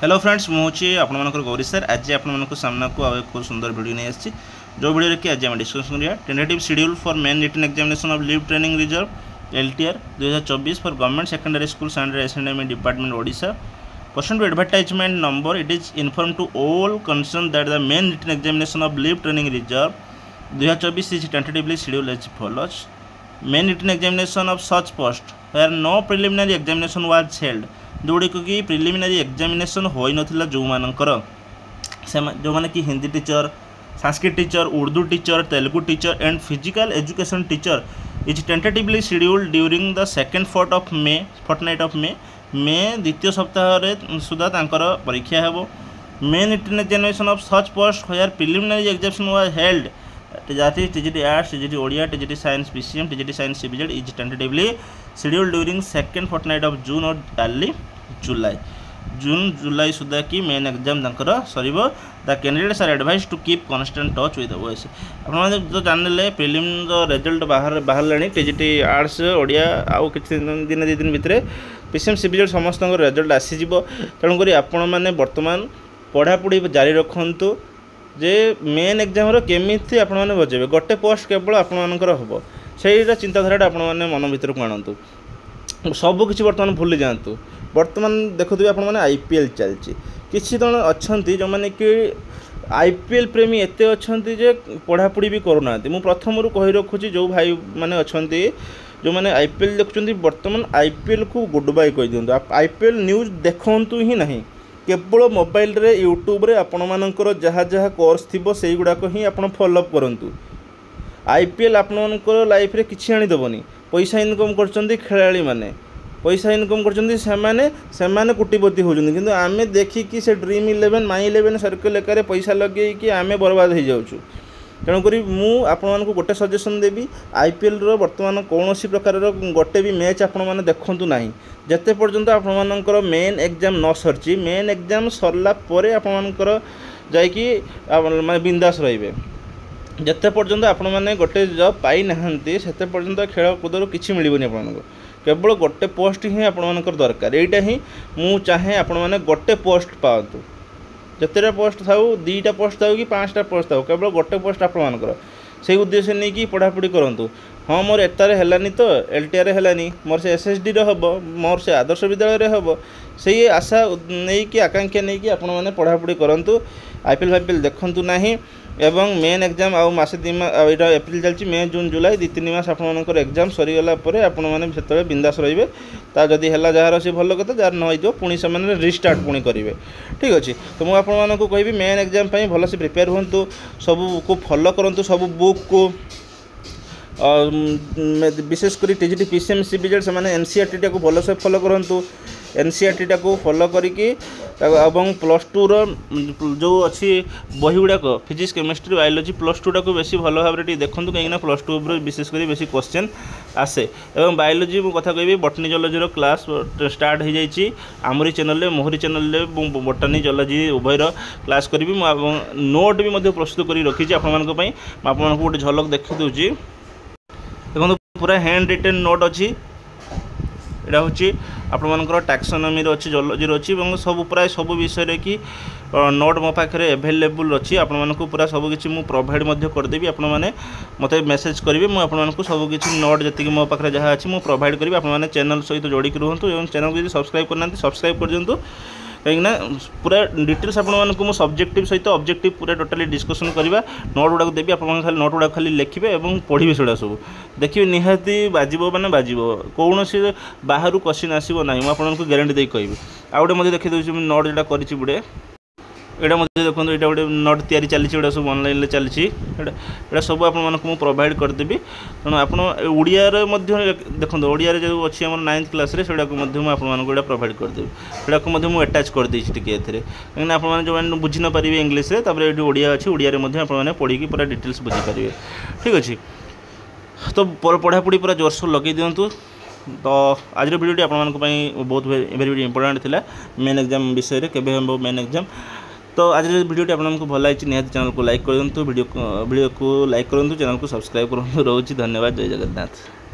Hello friends मुझे आपंकर Gauri sir आज आप सामना को एक सुंदर वीडियो नहीं आसी जो वीडियो कि आज आम डिस्कस करिया tentative schedule for main written examination of leave training reserve LTR 2024 for government secondary schools and SNME department Odisha pursuant to advertisement number it is inform to all concern that the main written examination of leave training reserve 2024 is tentatively schedule as follows main written examination of such post where no preliminary examination was held जोड़ी कि preliminary examination हो नथिला जो मानकर जो माने कि Hindi teacher Sanskrit teacher Urdu teacher Telugu teacher and physical education teacher is tentatively scheduled during the second fortnight of May द्वितीय सप्ताह सुधा तांकर परीक्षा हेबो main written examination of such post where preliminary examination was held that is TGT Arts, TGT Odia, TGT Science PCM, TGT Science CBZ is tentatively scheduled during second fortnight of June or early July. July सुधा कि main exam तंकर सरीबो the candidates are advise to keep constant touch with voice आपने जो जानले prelim result बाहर TGT arts Odia आउ किछि दिन दि दिन भितर PCM CBZ समस्त रिजल्ट आसीज तेणुक आपण मैंने बर्तमान पढ़ापढ़ी जारी रखु जे मेन एग्जाम केमिति आपण मैंने बजेबे गोटे पोस्ट केवल आपर हम से चिंताधारा आपण मैंने मन भर को आणतु सबकि बर्तमान भूली जातु बर्तमान देखुए आप IPL चलती किसी जन अच्छा जो मैंने कि IPL प्रेमी एत अच्छा जे पढ़ापढ़ी भी करूना मु प्रथम कही रखुची जो भाई मैंने अच्छा जो मैंने IPL देखुं बर्तमान IPL को गुड बाय कही दिंतु IPL न्यूज देखु ही नहीं केवल मोबाइल रे यूट्यूब रे आपण मानकर जहाँ जहाँ कोर्स थी से गुड़ाक ही आप फॉलोअप करूँ IPL आपणकर लाइफ रे किछि आनी देबनी पैसा इनकम करचंदी खेलाड़ी माने पैसा इनकम करचंदी सेमाने कोटिपति होचंदी किंतु आमे देखिकी से ड्रीम 11 माई 11 सर्कल एकारे पैसा लगे कि आमे बर्बाद हो जाउछु तेणुक मुझे गोटे सजेसन देवी IPL बर्तमान कौन प्रकार गोटे भी मैच आपण मैंने देखु ना जिते पर्यंत आपर मेन एग्जाम न सरची मेन एग्जाम सरला आपर जाकि माने बिंदास रे जिते पर्यंत आपण मैंने गोटे जॉब पाई नहांती सेते पर्यंत खेल कूदर किसी मिलबनी आपको केवल गोटे पोस्ट ही आपर दरकार यहीटा ही मु चाहे आपण मैंने गोटे पोस्ट पातु जितेटा पोस्ट था दीटा पोस्ट था कि 5टा पोस्ट था केवल गोटे पोस्ट आपर से उद्देश्य नहीं कि पढ़ापढ़ी करूँ हाँ मोर एतार है तो LTR है मोर से SSD हम मोर से आदर्श विद्यालय हम से आशा नहीं कि आकांक्षा नहीं कि आपण मैंने पढ़ापढ़ी करूँ IPL देखु ना एवं मेन एग्जाम आउ मासे यहाँ एप्रिल चलती मे जून जुलाई 2-3 मास आपर एग्जाम सरीगला से बिंदास रे जदि है जार से भल कथा जार न पुणी से रिस्टार्ट पुणी करेंगे ठीक अच्छे तो मुझे कहि मेन एग्जाम भल से प्रिपेयर हूँ सब को फॉलो करूँ सब बुक को विशेषकर TGT PCM CBZ से NCERT टाक भल से फॉलो करूँ NCERT टाक फॉलो करके +2 जो अच्छी बही गुड़ाक फिजिक्स केमिस्ट्री बायोलॉजी +2 टाक बेस भल भाव देखूँ कहीं +2 विशेषकर बेस क्वेश्चन आसे और बायोलॉजी कथा कहि बटनी जूलॉजी क्लास स्टार्ट हो जाइए आमरी चैनल मोहरी चैनल बटनी जूलॉजी उभयर क्लास करी नोट भी प्रस्तुत कर रखी आपंपाई आपको गोटे झलक देखी दूसरी देखो पूरा हैंड रिटेन नोट अच्छी यहाँ हूँ आपर टैक्सोनॉमी अच्छी जूलॉजी अच्छी सब प्राय सब विषय कि नोट मो पाखे एभेलेबुल अच्छी आपको पूरा सबकि मुझे प्रोवाइड करदेवी आप मत मेसेज करेंगे मुझे सबकि नोट जी मो पाखे जहाँ अच्छी मुझे प्रोवाइड करी आप चैनल सहित जोड़ी रुहतु और चैनल को सब्सक्राइब करना सब्सक्राइब कर दिंतु कहीं पूरा डिटेल्स आपको सब्जेक्टिव सहित ऑब्जेक्टिव पूरा टोटाली डिस्कसन करवा नोट गुड़ा देवी आप खाली नोट गुड़ा खाली लिखे और पढ़े से सब देखिए निहाती बाजिबो माने बाजिबो कौन से बाहर क्वेश्चन आसो ना मुझे ग्यारंटी दे कहि आउ गोटे देखी दूसरी नोट जोटा कर बुड़े यहाँ देखो यहाँ गोटे नोट तैयारी चली सब ऑनलाइन चलती यहाँ सब आपको प्रोवाइड करदेवी तेणु आप ओडिया देखो ओडिया जो अच्छी आम 9th क्लास से आपको प्रोवाइड करदेवी यहाँ मुझे अटैच कर देती कहीं आप जो बुझी न पारे इंग्लीश ये ओडिया अच्छी ओडिया आपने पढ़ी पूरा डिटेल्स बुझीपारे ठीक अच्छे तो पढ़ापढ़ी पूरा जोरसोर लगे दिंतु तो आज वीडियो आपको बहुत वेरी इंपोर्टेंट थिला मेन एग्जाम विषय के मेन एग्जाम तो आज वीडियो आपको भल लगी निहाती चैनल को लाइक कर वीडियो को लाइक करूँ चैनल को सब्सक्राइब करूँ रोची धन्यवाद जय जगन्नाथ।